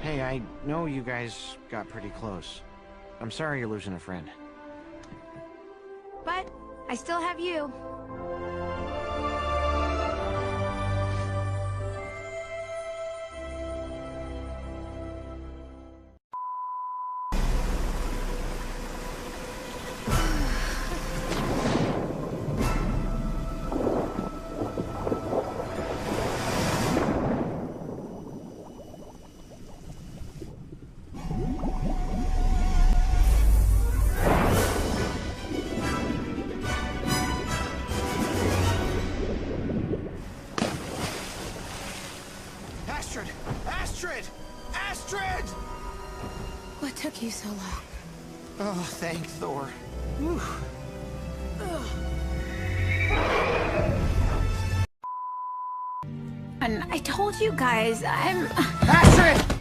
Hey, I know you guys got pretty close. I'm sorry you're losing a friend. But I still have you. Astrid! Astrid! Astrid! What took you so long? Oh, thank Thor. Whew. And I told you guys, Astrid!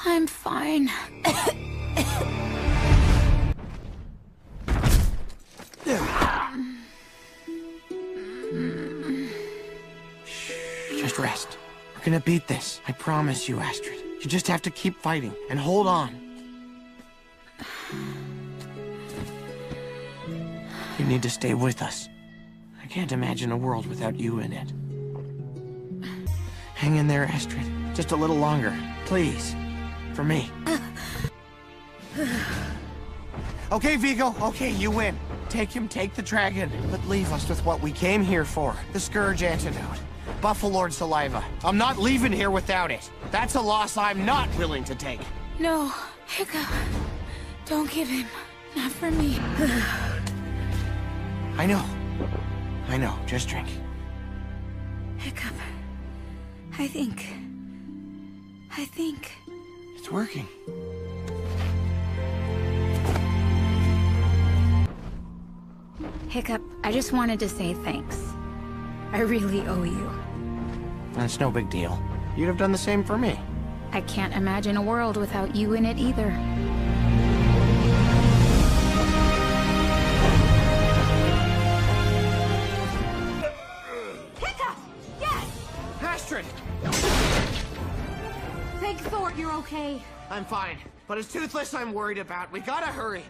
I'm fine. Just rest. We're gonna beat this. I promise you, Astrid. You just have to keep fighting and hold on. You need to stay with us. I can't imagine a world without you in it. Hang in there, Astrid. Just a little longer, please. For me. Okay, Vigo. Okay, you win. Take him, take the dragon. But leave us with what we came here for. The Scourge antidote. Buffalord saliva. I'm not leaving here without it. That's a loss I'm not willing to take. No, Hiccup. Don't give him. Not for me. I know. I know. Just drink. Hiccup. I think... It's working. Hiccup, I just wanted to say thanks. I really owe you. That's no big deal. You'd have done the same for me. I can't imagine a world without you in it either. Hiccup! Yes! Astrid! Thank Thor you're okay. I'm fine. But it's Toothless I'm worried about. We gotta hurry.